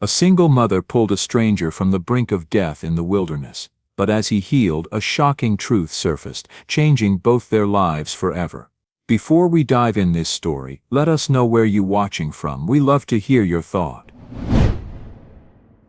A single mother pulled a stranger from the brink of death in the wilderness, but as he healed, a shocking truth surfaced, changing both their lives forever. Before we dive in this story, let us know where you're watching from. We love to hear your thought.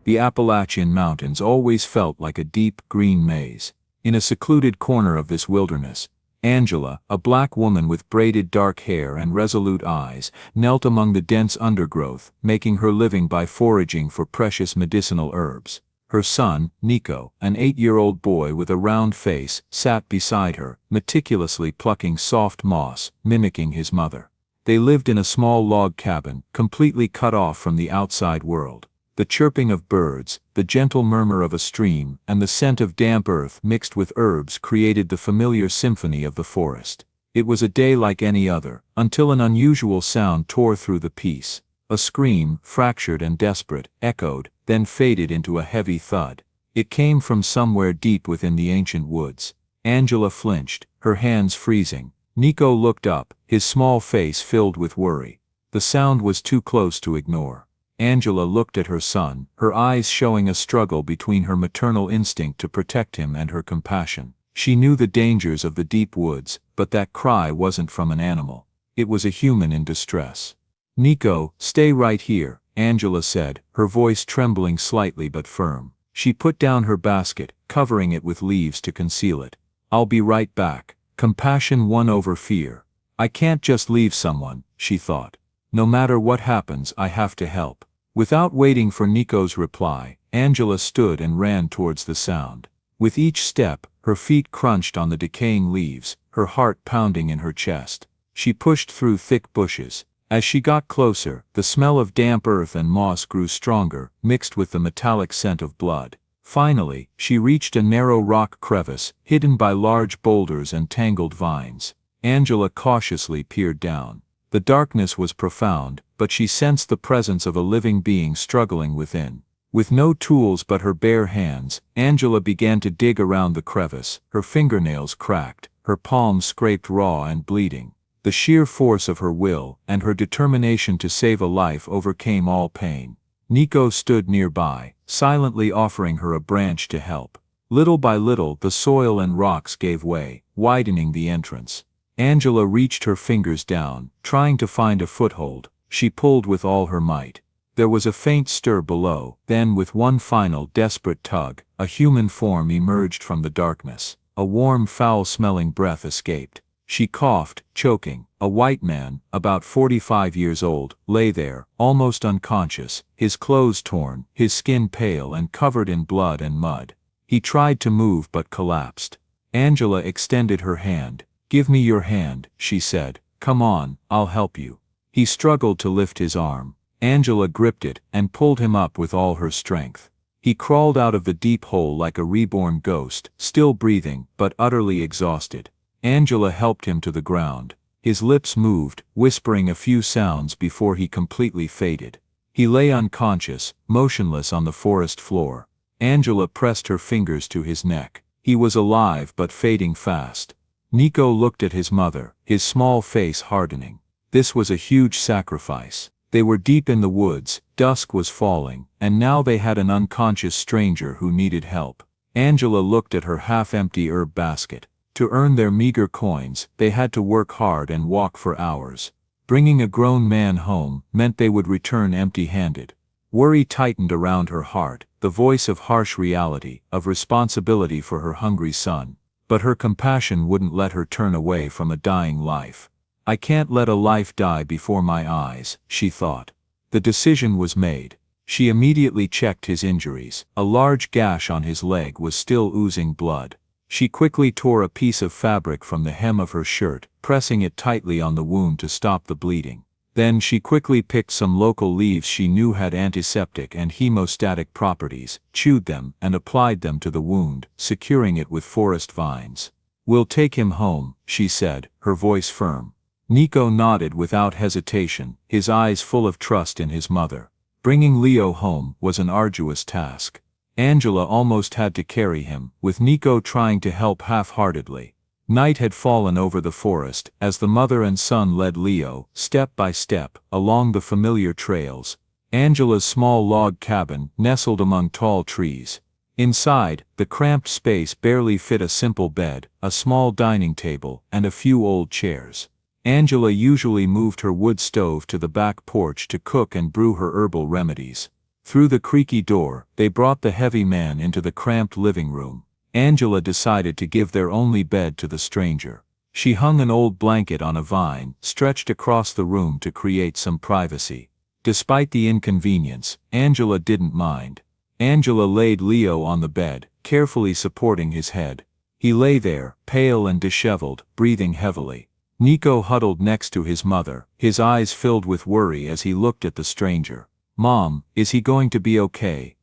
The Appalachian Mountains always felt like a deep, green maze. In a secluded corner of this wilderness, Angela, a black woman with braided dark hair and resolute eyes, knelt among the dense undergrowth, making her living by foraging for precious medicinal herbs. Her son, Nico, an 8-year-old boy with a round face, sat beside her, meticulously plucking soft moss, mimicking his mother. They lived in a small log cabin, completely cut off from the outside world. The chirping of birds, the gentle murmur of a stream, and the scent of damp earth mixed with herbs created the familiar symphony of the forest. It was a day like any other, until an unusual sound tore through the peace. A scream, fractured and desperate, echoed, then faded into a heavy thud. It came from somewhere deep within the ancient woods. Angela flinched, her hands freezing. Nico looked up, his small face filled with worry. The sound was too close to ignore. Angela looked at her son, her eyes showing a struggle between her maternal instinct to protect him and her compassion. She knew the dangers of the deep woods, but that cry wasn't from an animal. It was a human in distress. "Nico, stay right here," Angela said, her voice trembling slightly but firm. She put down her basket, covering it with leaves to conceal it. "I'll be right back." Compassion won over fear. "I can't just leave someone," she thought. "No matter what happens, I have to help." Without waiting for Nico's reply, Angela stood and ran towards the sound. With each step, her feet crunched on the decaying leaves, her heart pounding in her chest. She pushed through thick bushes. As she got closer, the smell of damp earth and moss grew stronger, mixed with the metallic scent of blood. Finally, she reached a narrow rock crevice, hidden by large boulders and tangled vines. Angela cautiously peered down. The darkness was profound, but she sensed the presence of a living being struggling within. With no tools but her bare hands, Angela began to dig around the crevice, her fingernails cracked, her palms scraped raw and bleeding. The sheer force of her will, and her determination to save a life overcame all pain. Nico stood nearby, silently offering her a branch to help. Little by little, the soil and rocks gave way, widening the entrance. Angela reached her fingers down, trying to find a foothold. She pulled with all her might. There was a faint stir below, then with one final desperate tug, a human form emerged from the darkness. A warm, foul-smelling breath escaped. She coughed, choking. A white man, about 45 years old, lay there, almost unconscious, his clothes torn, his skin pale and covered in blood and mud. He tried to move but collapsed. Angela extended her hand. "Give me your hand," she said. "Come on, I'll help you." He struggled to lift his arm. Angela gripped it and pulled him up with all her strength. He crawled out of the deep hole like a reborn ghost, still breathing, but utterly exhausted. Angela helped him to the ground. His lips moved, whispering a few sounds before he completely faded. He lay unconscious, motionless on the forest floor. Angela pressed her fingers to his neck. He was alive but fading fast. Nico looked at his mother, his small face hardening. This was a huge sacrifice. They were deep in the woods, dusk was falling, and now they had an unconscious stranger who needed help. Angela looked at her half-empty herb basket. To earn their meager coins, they had to work hard and walk for hours. Bringing a grown man home meant they would return empty-handed. Worry tightened around her heart, the voice of harsh reality, of responsibility for her hungry son. But her compassion wouldn't let her turn away from a dying life. "I can't let a life die before my eyes," she thought. The decision was made. She immediately checked his injuries. A large gash on his leg was still oozing blood. She quickly tore a piece of fabric from the hem of her shirt, pressing it tightly on the wound to stop the bleeding. Then she quickly picked some local leaves she knew had antiseptic and hemostatic properties, chewed them, and applied them to the wound, securing it with forest vines. "We'll take him home," she said, her voice firm. Nico nodded without hesitation, his eyes full of trust in his mother. Bringing Leo home was an arduous task. Angela almost had to carry him, with Nico trying to help half-heartedly. Night had fallen over the forest, as the mother and son led Leo, step by step, along the familiar trails. Angela's small log cabin nestled among tall trees. Inside, the cramped space barely fit a simple bed, a small dining table, and a few old chairs. Angela usually moved her wood stove to the back porch to cook and brew her herbal remedies. Through the creaky door, they brought the heavy man into the cramped living room. Angela decided to give their only bed to the stranger. She hung an old blanket on a vine, stretched across the room to create some privacy. Despite the inconvenience, Angela didn't mind. Angela laid Leo on the bed, carefully supporting his head. He lay there, pale and disheveled, breathing heavily. Nico huddled next to his mother, his eyes filled with worry as he looked at the stranger. "Mom, is he going to be okay?"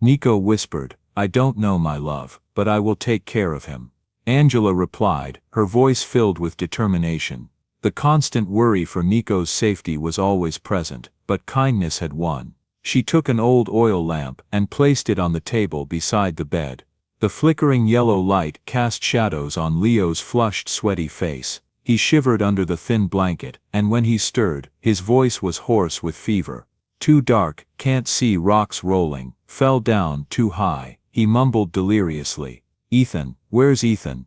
Nico whispered, "I don't know, my love, but I will take care of him." Angela replied, her voice filled with determination. The constant worry for Nico's safety was always present, but kindness had won. She took an old oil lamp and placed it on the table beside the bed. The flickering yellow light cast shadows on Leo's flushed, sweaty face. He shivered under the thin blanket, and when he stirred, his voice was hoarse with fever. "Too dark, can't see, rocks rolling, fell down too high," he mumbled deliriously. "Ethan, where's Ethan?"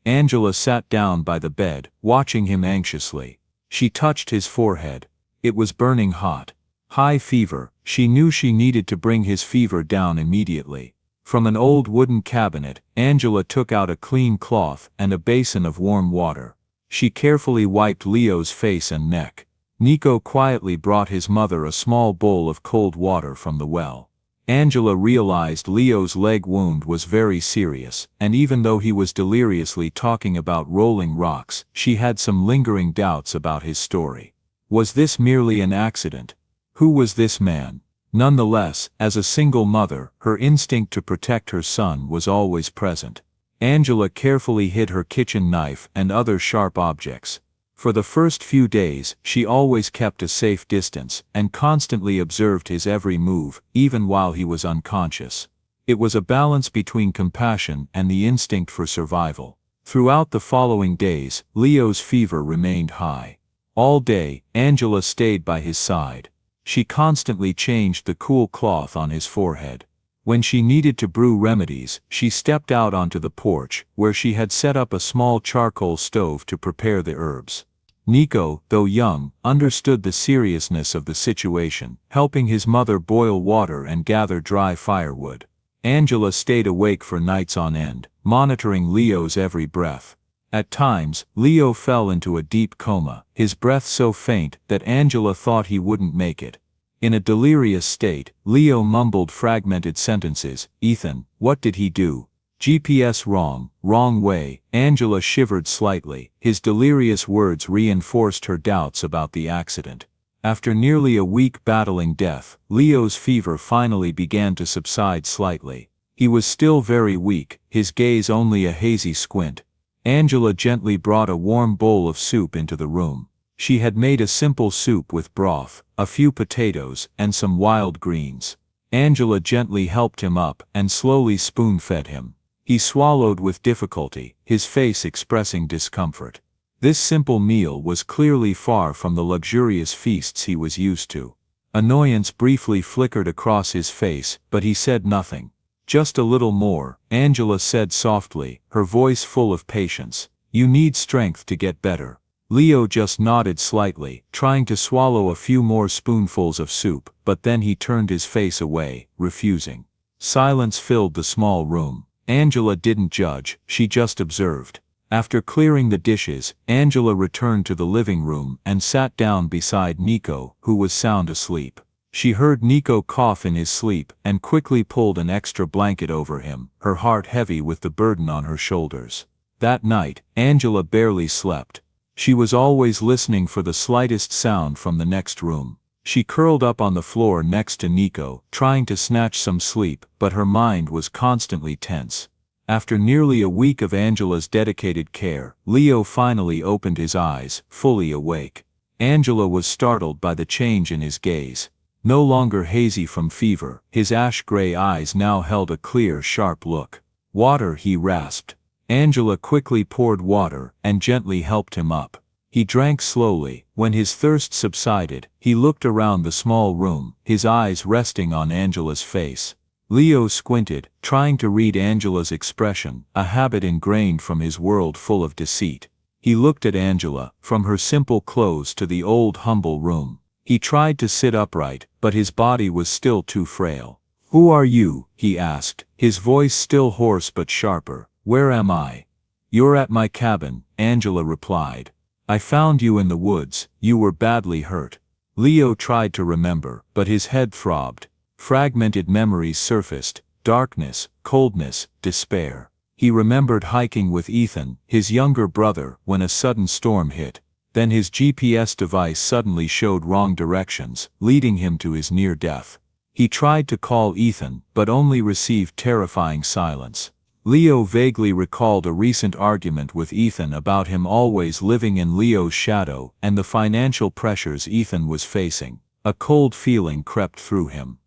Angela sat down by the bed, watching him anxiously. She touched his forehead. It was burning hot. High fever. She knew she needed to bring his fever down immediately. From an old wooden cabinet, Angela took out a clean cloth and a basin of warm water. She carefully wiped Leo's face and neck. Nico quietly brought his mother a small bowl of cold water from the well. Angela realized Leo's leg wound was very serious, and even though he was deliriously talking about rolling rocks, she had some lingering doubts about his story. Was this merely an accident? Who was this man? Nonetheless, as a single mother, her instinct to protect her son was always present. Angela carefully hid her kitchen knife and other sharp objects. For the first few days, she always kept a safe distance, and constantly observed his every move, even while he was unconscious. It was a balance between compassion and the instinct for survival. Throughout the following days, Leo's fever remained high. All day, Angela stayed by his side. She constantly changed the cool cloth on his forehead. When she needed to brew remedies, she stepped out onto the porch, where she had set up a small charcoal stove to prepare the herbs. Nico, though young, understood the seriousness of the situation, helping his mother boil water and gather dry firewood. Angela stayed awake for nights on end, monitoring Leo's every breath. At times, Leo fell into a deep coma, his breath so faint that Angela thought he wouldn't make it. In a delirious state, Leo mumbled fragmented sentences. "Ethan, what did he do? GPS wrong, wrong way." Angela shivered slightly. His delirious words reinforced her doubts about the accident. After nearly a week battling death, Leo's fever finally began to subside slightly. He was still very weak, his gaze only a hazy squint. Angela gently brought a warm bowl of soup into the room. She had made a simple soup with broth, a few potatoes, and some wild greens. Angela gently helped him up and slowly spoon-fed him. He swallowed with difficulty, his face expressing discomfort. This simple meal was clearly far from the luxurious feasts he was used to. Annoyance briefly flickered across his face, but he said nothing. "Just a little more," Angela said softly, her voice full of patience. "You need strength to get better." Leo just nodded slightly, trying to swallow a few more spoonfuls of soup, but then he turned his face away, refusing. Silence filled the small room. Angela didn't judge, she just observed. After clearing the dishes, Angela returned to the living room and sat down beside Nico, who was sound asleep. She heard Nico cough in his sleep and quickly pulled an extra blanket over him, her heart heavy with the burden on her shoulders. That night, Angela barely slept. She was always listening for the slightest sound from the next room. She curled up on the floor next to Nico, trying to snatch some sleep, but her mind was constantly tense. After nearly a week of Angela's dedicated care, Leo finally opened his eyes, fully awake. Angela was startled by the change in his gaze. No longer hazy from fever, his ash-gray eyes now held a clear, sharp look. "Water," he rasped. Angela quickly poured water and gently helped him up. He drank slowly. When his thirst subsided, he looked around the small room, his eyes resting on Angela's face. Leo squinted, trying to read Angela's expression, a habit ingrained from his world full of deceit. He looked at Angela, from her simple clothes to the old humble room. He tried to sit upright, but his body was still too frail. "Who are you?" he asked, his voice still hoarse but sharper. "Where am I?" "You're at my cabin," Angela replied. "I found you in the woods. You were badly hurt." Leo tried to remember, but his head throbbed. Fragmented memories surfaced: darkness, coldness, despair. He remembered hiking with Ethan, his younger brother, when a sudden storm hit. Then his GPS device suddenly showed wrong directions, leading him to his near death. He tried to call Ethan, but only received terrifying silence. Leo vaguely recalled a recent argument with Ethan about him always living in Leo's shadow and the financial pressures Ethan was facing. A cold feeling crept through him.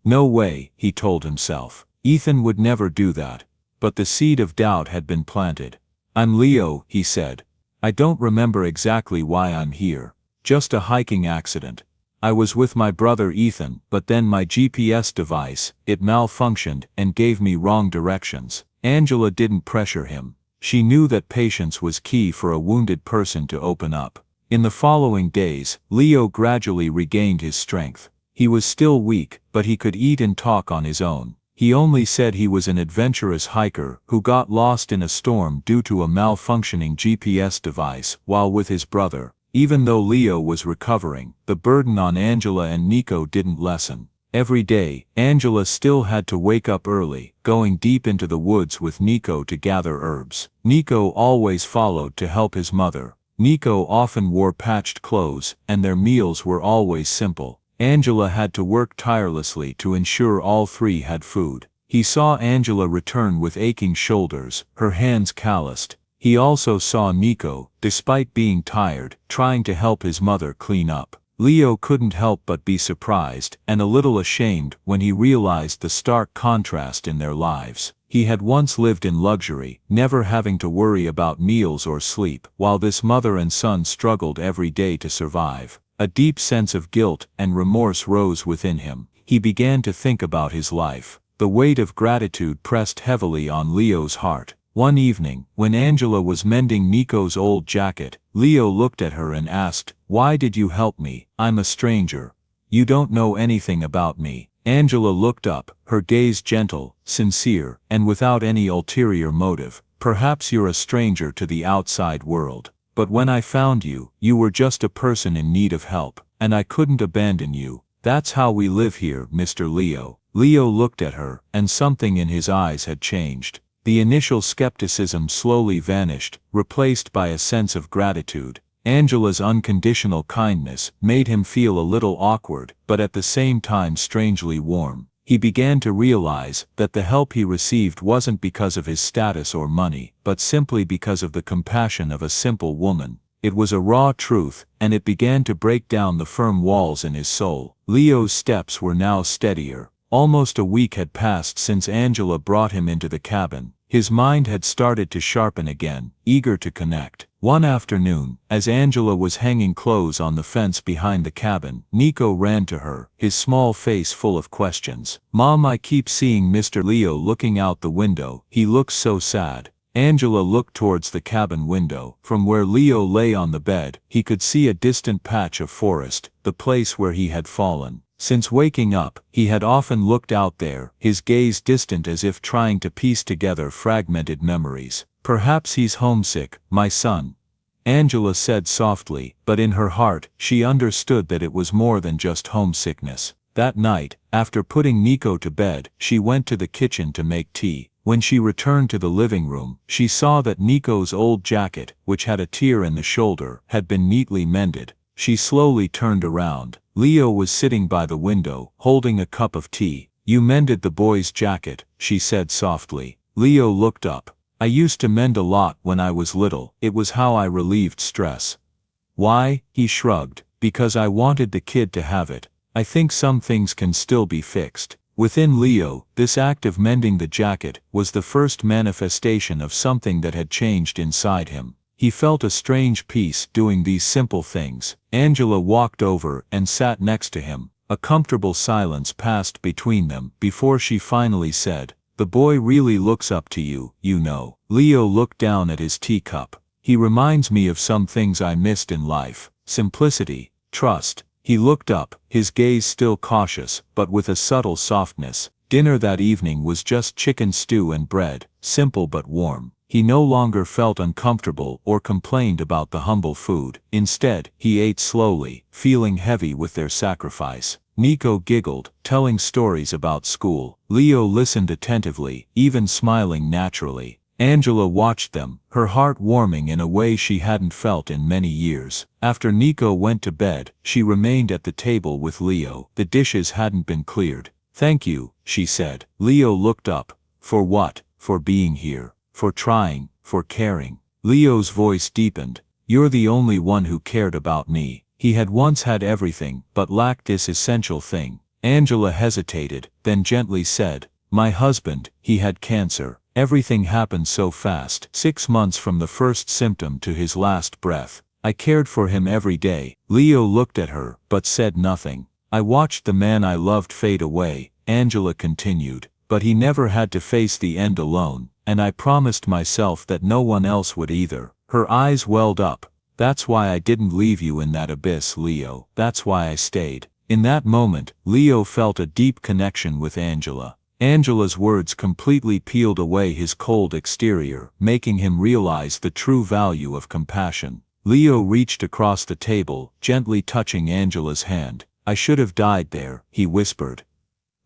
No way, he told himself. Ethan would never do that. But the seed of doubt had been planted. "I'm Leo," he said. "I don't remember exactly why I'm here. Just a hiking accident. I was with my brother Ethan, but then my GPS device, it malfunctioned and gave me wrong directions." Angela didn't pressure him. She knew that patience was key for a wounded person to open up. In the following days, Leo gradually regained his strength. He was still weak, but he could eat and talk on his own. He only said he was an adventurous hiker who got lost in a storm due to a malfunctioning GPS device while with his brother. Even though Leo was recovering, the burden on Angela and Nico didn't lessen. Every day, Angela still had to wake up early, going deep into the woods with Nico to gather herbs. Nico always followed to help his mother. Nico often wore patched clothes, and their meals were always simple. Angela had to work tirelessly to ensure all three had food. He saw Angela return with aching shoulders, her hands calloused. He also saw Nico, despite being tired, trying to help his mother clean up. Leo couldn't help but be surprised and a little ashamed when he realized the stark contrast in their lives. He had once lived in luxury, never having to worry about meals or sleep, while this mother and son struggled every day to survive. A deep sense of guilt and remorse rose within him. He began to think about his life. The weight of gratitude pressed heavily on Leo's heart. One evening, when Angela was mending Nico's old jacket, Leo looked at her and asked, "Why did you help me? I'm a stranger. You don't know anything about me." Angela looked up, her gaze gentle, sincere, and without any ulterior motive. "Perhaps you're a stranger to the outside world. But when I found you, you were just a person in need of help, and I couldn't abandon you. That's how we live here, Mr. Leo." Leo looked at her, and something in his eyes had changed. The initial skepticism slowly vanished, replaced by a sense of gratitude. Angela's unconditional kindness made him feel a little awkward, but at the same time strangely warm. He began to realize that the help he received wasn't because of his status or money, but simply because of the compassion of a simple woman. It was a raw truth, and it began to break down the firm walls in his soul. Leo's steps were now steadier. Almost a week had passed since Angela brought him into the cabin. His mind had started to sharpen again, eager to connect. One afternoon, as Angela was hanging clothes on the fence behind the cabin, Nico ran to her, his small face full of questions. "Mom, I keep seeing Mr. Leo looking out the window. He looks so sad." Angela looked towards the cabin window. From where Leo lay on the bed, he could see a distant patch of forest, the place where he had fallen. Since waking up, he had often looked out there, his gaze distant as if trying to piece together fragmented memories. "Perhaps he's homesick, my son," Angela said softly, but in her heart, she understood that it was more than just homesickness. That night, after putting Nico to bed, she went to the kitchen to make tea. When she returned to the living room, she saw that Nico's old jacket, which had a tear in the shoulder, had been neatly mended. She slowly turned around. Leo was sitting by the window, holding a cup of tea. "You mended the boy's jacket," she said softly. Leo looked up. "I used to mend a lot when I was little. It was how I relieved stress." "Why?" He shrugged. "Because I wanted the kid to have it. I think some things can still be fixed." Within Leo, this act of mending the jacket was the first manifestation of something that had changed inside him. He felt a strange peace doing these simple things. Angela walked over and sat next to him. A comfortable silence passed between them before she finally said, "The boy really looks up to you, you know." Leo looked down at his teacup. "He reminds me of some things I missed in life. Simplicity, trust." He looked up, his gaze still cautious, but with a subtle softness. Dinner that evening was just chicken stew and bread, simple but warm. He no longer felt uncomfortable or complained about the humble food. Instead, he ate slowly, feeling heavy with their sacrifice. Nico giggled, telling stories about school. Leo listened attentively, even smiling naturally. Angela watched them, her heart warming in a way she hadn't felt in many years. After Nico went to bed, she remained at the table with Leo. The dishes hadn't been cleared. "Thank you," she said. Leo looked up. "For what?" "For being here. For trying. For caring." Leo's voice deepened. "You're the only one who cared about me." He had once had everything, but lacked this essential thing. Angela hesitated, then gently said, "My husband, he had cancer. Everything happened so fast. 6 months from the first symptom to his last breath. I cared for him every day." Leo looked at her, but said nothing. "I watched the man I loved fade away," Angela continued, "but he never had to face the end alone, and I promised myself that no one else would either." Her eyes welled up. "That's why I didn't leave you in that abyss, Leo. That's why I stayed." In that moment, Leo felt a deep connection with Angela. Angela's words completely peeled away his cold exterior, making him realize the true value of compassion. Leo reached across the table, gently touching Angela's hand. "I should have died there," he whispered.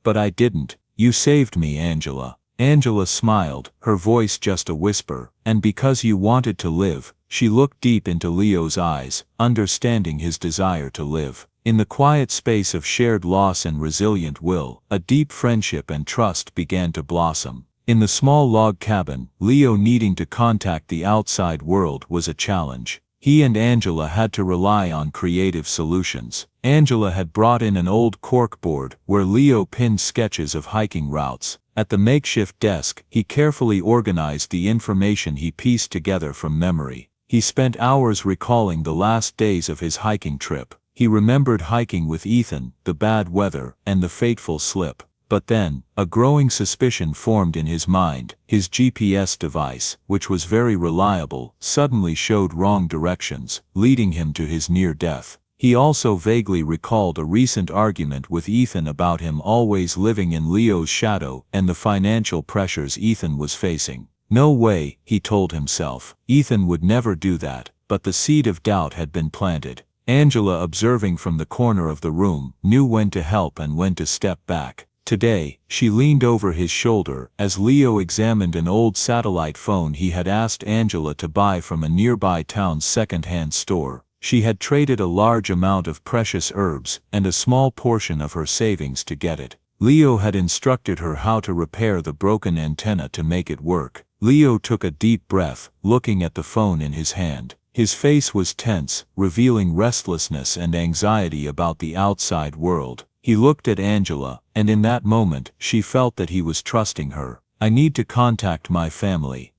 "But I didn't. You saved me, Angela." Angela smiled, her voice just a whisper. "And because you wanted to live." She looked deep into Leo's eyes, understanding his desire to live. In the quiet space of shared loss and resilient will, a deep friendship and trust began to blossom. In the small log cabin, Leo needing to contact the outside world was a challenge. He and Angela had to rely on creative solutions. Angela had brought in an old corkboard where Leo pinned sketches of hiking routes. At the makeshift desk, he carefully organized the information he pieced together from memory. He spent hours recalling the last days of his hiking trip. He remembered hiking with Ethan, the bad weather, and the fateful slip. But then, a growing suspicion formed in his mind. His GPS device, which was very reliable, suddenly showed wrong directions, leading him to his near death. He also vaguely recalled a recent argument with Ethan about him always living in Leo's shadow and the financial pressures Ethan was facing. No way, he told himself. Ethan would never do that, but the seed of doubt had been planted. Angela, observing from the corner of the room, knew when to help and when to step back. Today, she leaned over his shoulder as Leo examined an old satellite phone he had asked Angela to buy from a nearby town's second-hand store. She had traded a large amount of precious herbs and a small portion of her savings to get it. Leo had instructed her how to repair the broken antenna to make it work. Leo took a deep breath, looking at the phone in his hand. His face was tense, revealing restlessness and anxiety about the outside world. He looked at Angela, and in that moment, she felt that he was trusting her. "I need to contact my family."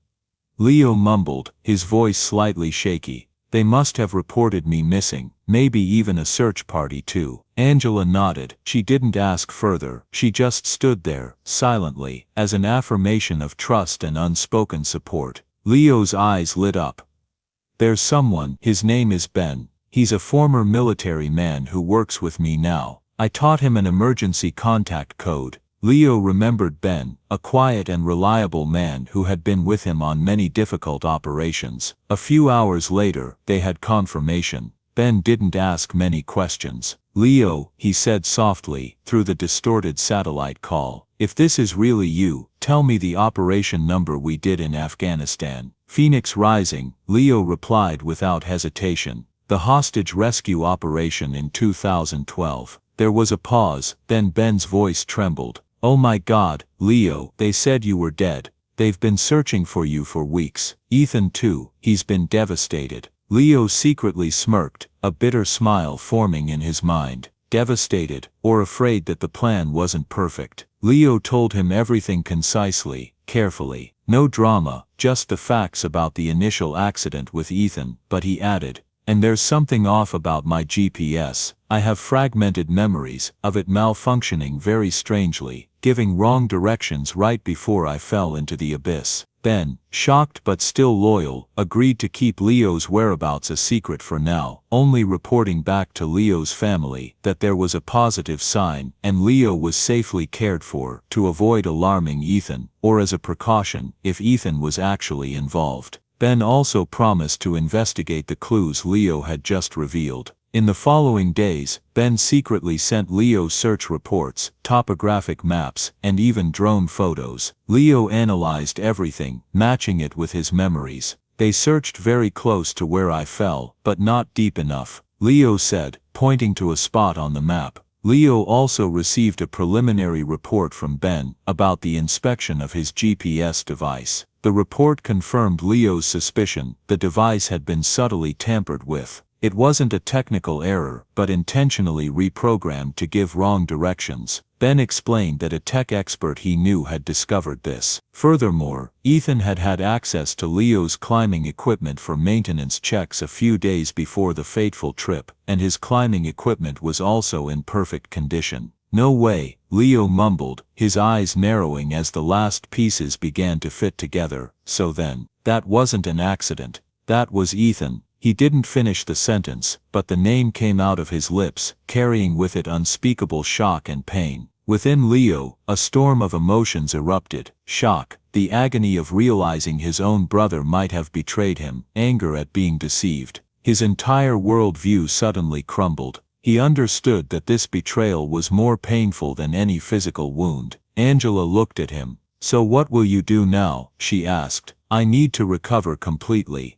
Leo mumbled, his voice slightly shaky. "They must have reported me missing, maybe even a search party too." Angela nodded. She didn't ask further, she just stood there, silently, as an affirmation of trust and unspoken support. Leo's eyes lit up. "There's someone, his name is Ben. He's a former military man who works with me now. I taught him an emergency contact code." Leo remembered Ben, a quiet and reliable man who had been with him on many difficult operations. A few hours later, they had confirmation. Ben didn't ask many questions. "Leo," he said softly, through the distorted satellite call, "if this is really you, tell me the operation number we did in Afghanistan." "Phoenix Rising," Leo replied without hesitation. "The hostage rescue operation in 2012. There was a pause, then Ben's voice trembled. "Oh my God, Leo, they said you were dead. They've been searching for you for weeks. Ethan too, he's been devastated." Leo secretly smirked, a bitter smile forming in his mind. Devastated, or afraid that the plan wasn't perfect. Leo told him everything concisely, carefully. No drama, just the facts about the initial accident with Ethan, but he added, "And there's something off about my GPS. I have fragmented memories of it malfunctioning very strangely, giving wrong directions right before I fell into the abyss." Ben, shocked but still loyal, agreed to keep Leo's whereabouts a secret for now, only reporting back to Leo's family that there was a positive sign and Leo was safely cared for, to avoid alarming Ethan, or as a precaution if Ethan was actually involved. Ben also promised to investigate the clues Leo had just revealed. In the following days, Ben secretly sent Leo search reports, topographic maps, and even drone photos. Leo analyzed everything, matching it with his memories. "They searched very close to where I fell, but not deep enough," Leo said, pointing to a spot on the map. Leo also received a preliminary report from Ben about the inspection of his GPS device. The report confirmed Leo's suspicion: the device had been subtly tampered with. It wasn't a technical error, but intentionally reprogrammed to give wrong directions. Ben explained that a tech expert he knew had discovered this. Furthermore, Ethan had had access to Leo's climbing equipment for maintenance checks a few days before the fateful trip, and his climbing equipment was also in perfect condition. "No way," Leo mumbled, his eyes narrowing as the last pieces began to fit together. "So then, that wasn't an accident. That was Ethan." He didn't finish the sentence, but the name came out of his lips, carrying with it unspeakable shock and pain. Within Leo, a storm of emotions erupted: shock, the agony of realizing his own brother might have betrayed him, anger at being deceived. His entire worldview suddenly crumbled. He understood that this betrayal was more painful than any physical wound. Angela looked at him. "So what will you do now?" she asked. "I need to recover completely,"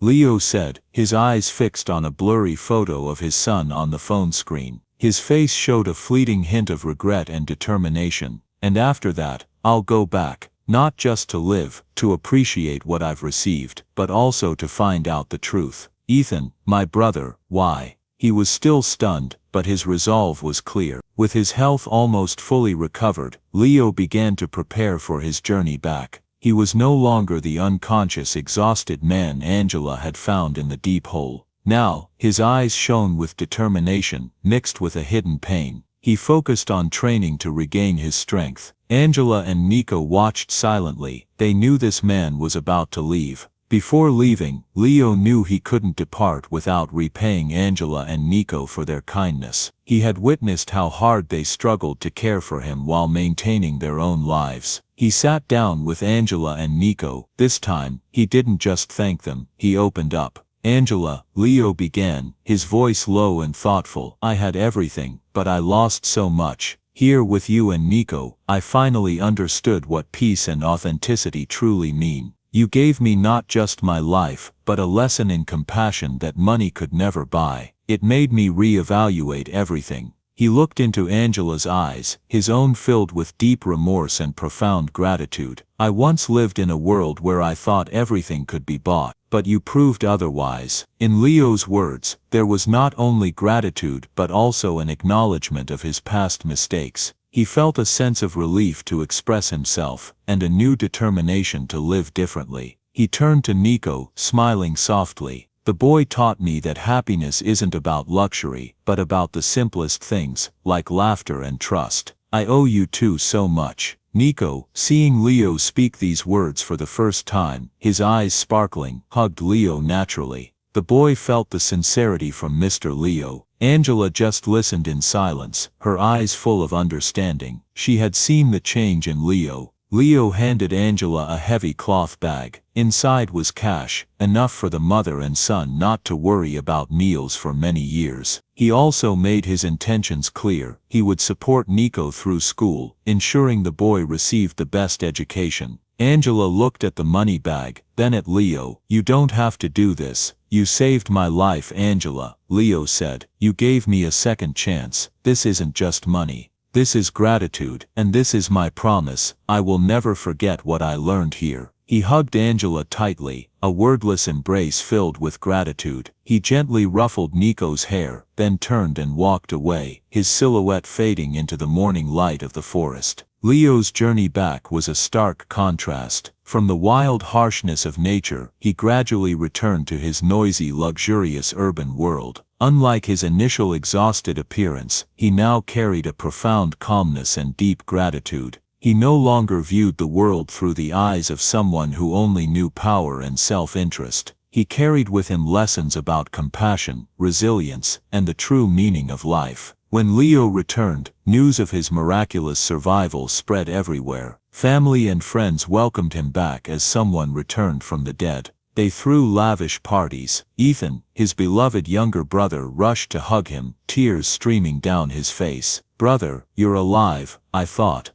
Leo said, his eyes fixed on a blurry photo of his son on the phone screen. His face showed a fleeting hint of regret and determination. "And after that, I'll go back, not just to live, to appreciate what I've received, but also to find out the truth." "Ethan, my brother, why?" He was still stunned, but his resolve was clear. With his health almost fully recovered, Leo began to prepare for his journey back. He was no longer the unconscious, exhausted man Angela had found in the deep hole. Now, his eyes shone with determination, mixed with a hidden pain. He focused on training to regain his strength. Angela and Nico watched silently. They knew this man was about to leave. Before leaving, Leo knew he couldn't depart without repaying Angela and Nico for their kindness. He had witnessed how hard they struggled to care for him while maintaining their own lives. He sat down with Angela and Nico. This time, he didn't just thank them, he opened up. "Angela," Leo began, his voice low and thoughtful, "I had everything, but I lost so much. Here with you and Nico, I finally understood what peace and authenticity truly mean. You gave me not just my life, but a lesson in compassion that money could never buy. It made me reevaluate everything." He looked into Angela's eyes, his own filled with deep remorse and profound gratitude. "I once lived in a world where I thought everything could be bought, but you proved otherwise." In Leo's words, there was not only gratitude but also an acknowledgement of his past mistakes. He felt a sense of relief to express himself, and a new determination to live differently. He turned to Nico, smiling softly. "The boy taught me that happiness isn't about luxury, but about the simplest things, like laughter and trust. I owe you two so much." Nico, seeing Leo speak these words for the first time, his eyes sparkling, hugged Leo naturally. The boy felt the sincerity from Mr. Leo. Angela just listened in silence, her eyes full of understanding. She had seen the change in Leo. Leo handed Angela a heavy cloth bag. Inside was cash, enough for the mother and son not to worry about meals for many years. He also made his intentions clear. He would support Nico through school, ensuring the boy received the best education. Angela looked at the money bag, then at Leo. "You don't have to do this. You saved my life, Angela," Leo said. "You gave me a second chance. This isn't just money. This is gratitude, and this is my promise. I will never forget what I learned here." He hugged Angela tightly, a wordless embrace filled with gratitude. He gently ruffled Nico's hair, then turned and walked away, his silhouette fading into the morning light of the forest. Leo's journey back was a stark contrast. From the wild harshness of nature, he gradually returned to his noisy, luxurious urban world. Unlike his initial exhausted appearance, he now carried a profound calmness and deep gratitude. He no longer viewed the world through the eyes of someone who only knew power and self-interest. He carried with him lessons about compassion, resilience, and the true meaning of life. When Leo returned, news of his miraculous survival spread everywhere. Family and friends welcomed him back as someone returned from the dead. They threw lavish parties. Ethan, his beloved younger brother, rushed to hug him, tears streaming down his face. "Brother, you're alive. I thought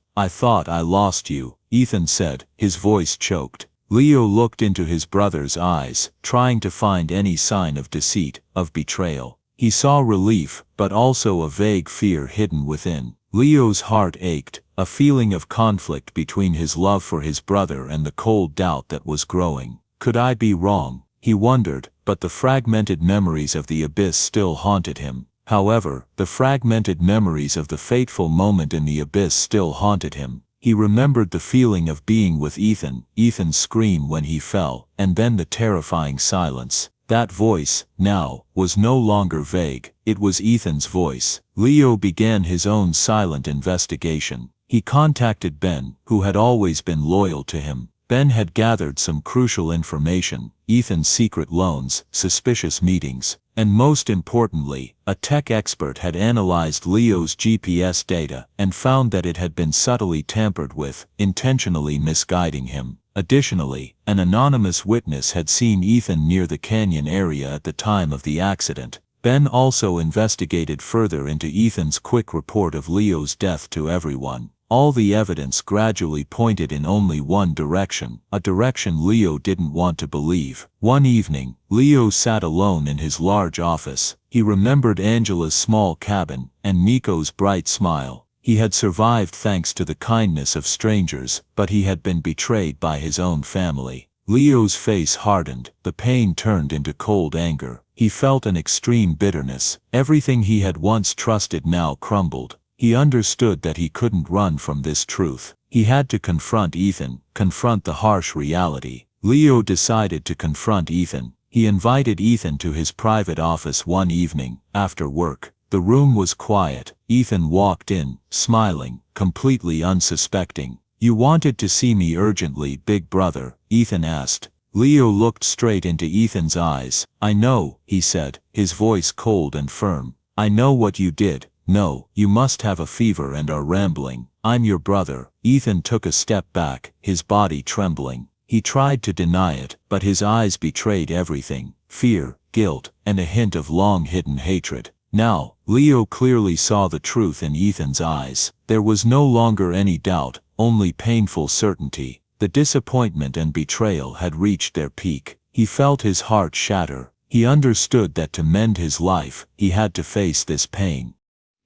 I lost you," Ethan said, his voice choked. Leo looked into his brother's eyes, trying to find any sign of deceit, of betrayal. He saw relief, but also a vague fear hidden within. Leo's heart ached, a feeling of conflict between his love for his brother and the cold doubt that was growing. Could I be wrong? He wondered, but the fragmented memories of the abyss still haunted him. However, the fragmented memories of the fateful moment in the abyss still haunted him. He remembered the feeling of being with Ethan, Ethan's scream when he fell, and then the terrifying silence. That voice, now, was no longer vague. It was Ethan's voice. Leo began his own silent investigation. He contacted Ben, who had always been loyal to him. Ben had gathered some crucial information: Ethan's secret loans, suspicious meetings, and most importantly, a tech expert had analyzed Leo's GPS data and found that it had been subtly tampered with, intentionally misguiding him. Additionally, an anonymous witness had seen Ethan near the canyon area at the time of the accident. Ben also investigated further into Ethan's quick report of Leo's death to everyone. All the evidence gradually pointed in only one direction, a direction Leo didn't want to believe. One evening, Leo sat alone in his large office. He remembered Angela's small cabin and Nico's bright smile. He had survived thanks to the kindness of strangers, but he had been betrayed by his own family. Leo's face hardened, the pain turned into cold anger. He felt an extreme bitterness. Everything he had once trusted now crumbled. He understood that he couldn't run from this truth. He had to confront Ethan, confront the harsh reality. Leo decided to confront Ethan. He invited Ethan to his private office one evening, after work. The room was quiet. Ethan walked in, smiling, completely unsuspecting. "You wanted to see me urgently, big brother?" Ethan asked. Leo looked straight into Ethan's eyes. "I know," he said, his voice cold and firm. "I know what you did. No, you must have a fever and are rambling. I'm your brother." Ethan took a step back, his body trembling. He tried to deny it, but his eyes betrayed everything: fear, guilt, and a hint of long-hidden hatred. Now, Leo clearly saw the truth in Ethan's eyes. There was no longer any doubt, only painful certainty. The disappointment and betrayal had reached their peak. He felt his heart shatter. He understood that to mend his life, he had to face this pain.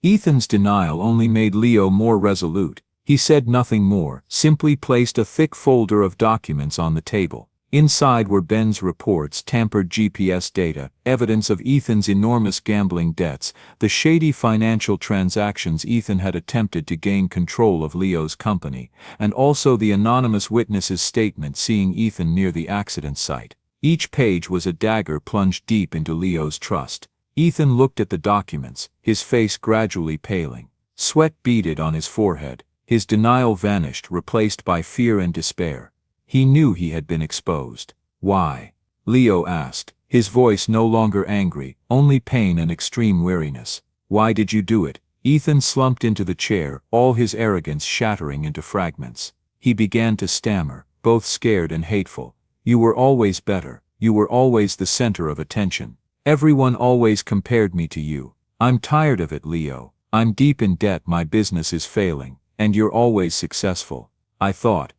Ethan's denial only made Leo more resolute. He said nothing more, simply placed a thick folder of documents on the table. Inside were Ben's reports, tampered GPS data, evidence of Ethan's enormous gambling debts, the shady financial transactions Ethan had attempted to gain control of Leo's company, and also the anonymous witness's statement seeing Ethan near the accident site. Each page was a dagger plunged deep into Leo's trust. Ethan looked at the documents, his face gradually paling. Sweat beaded on his forehead. His denial vanished, replaced by fear and despair. He knew he had been exposed. "Why?" Leo asked, his voice no longer angry, only pain and extreme weariness. "Why did you do it?" Ethan slumped into the chair, all his arrogance shattering into fragments. He began to stammer, both scared and hateful. "You were always better. You were always the center of attention. Everyone always compared me to you. I'm tired of it, Leo. I'm deep in debt, my business is failing, and you're always successful. I thought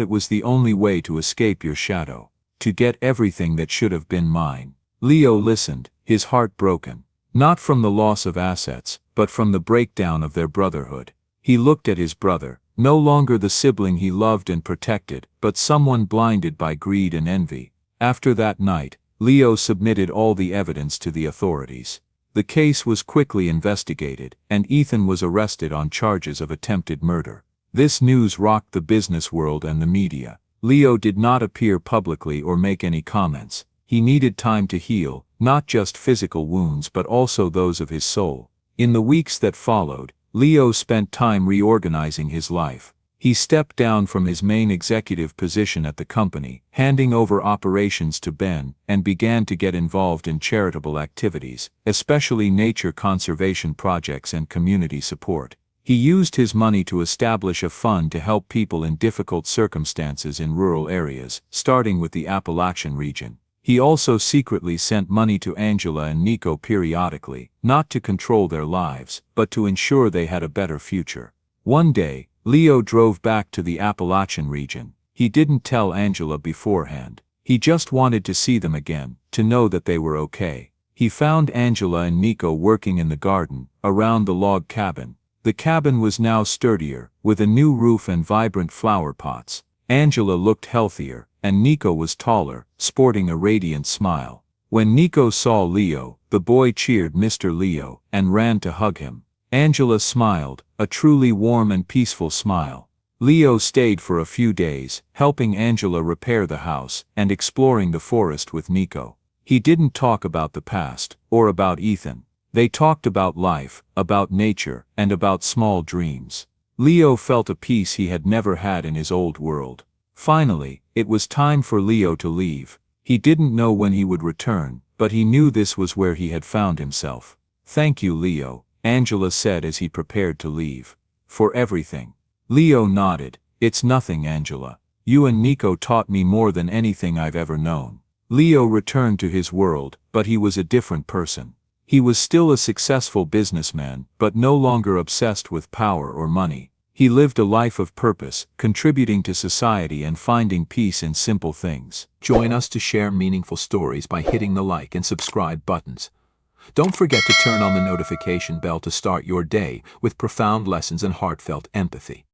it was the only way to escape your shadow, to get everything that should have been mine." Leo listened, his heart broken, not from the loss of assets, but from the breakdown of their brotherhood. He looked at his brother, No longer the sibling he loved and protected, but someone blinded by greed and envy. After that night, Leo submitted all the evidence to the authorities. The case was quickly investigated, and Ethan was arrested on charges of attempted murder. This news rocked the business world and the media. Leo did not appear publicly or make any comments. He needed time to heal, not just physical wounds but also those of his soul. In the weeks that followed, Leo spent time reorganizing his life. He stepped down from his main executive position at the company, handing over operations to Ben, and began to get involved in charitable activities, especially nature conservation projects and community support. He used his money to establish a fund to help people in difficult circumstances in rural areas, starting with the Appalachian region. He also secretly sent money to Angela and Nico periodically, not to control their lives, but to ensure they had a better future. One day, Leo drove back to the Appalachian region. He didn't tell Angela beforehand. He just wanted to see them again, to know that they were okay. He found Angela and Nico working in the garden, around the log cabin. The cabin was now sturdier, with a new roof and vibrant flower pots. Angela looked healthier, and Nico was taller, sporting a radiant smile. When Nico saw Leo, the boy cheered Mr. Leo, and ran to hug him. Angela smiled, a truly warm and peaceful smile. Leo stayed for a few days, helping Angela repair the house, and exploring the forest with Nico. He didn't talk about the past, or about Ethan. They talked about life, about nature, and about small dreams. Leo felt a peace he had never had in his old world. Finally, it was time for Leo to leave. He didn't know when he would return, but he knew this was where he had found himself. "Thank you, Leo," Angela said as he prepared to leave. "For everything." Leo nodded. "It's nothing, Angela. You and Nico taught me more than anything I've ever known." Leo returned to his world, but he was a different person. He was still a successful businessman, but no longer obsessed with power or money. He lived a life of purpose, contributing to society and finding peace in simple things. Join us to share meaningful stories by hitting the like and subscribe buttons. Don't forget to turn on the notification bell to start your day with profound lessons and heartfelt empathy.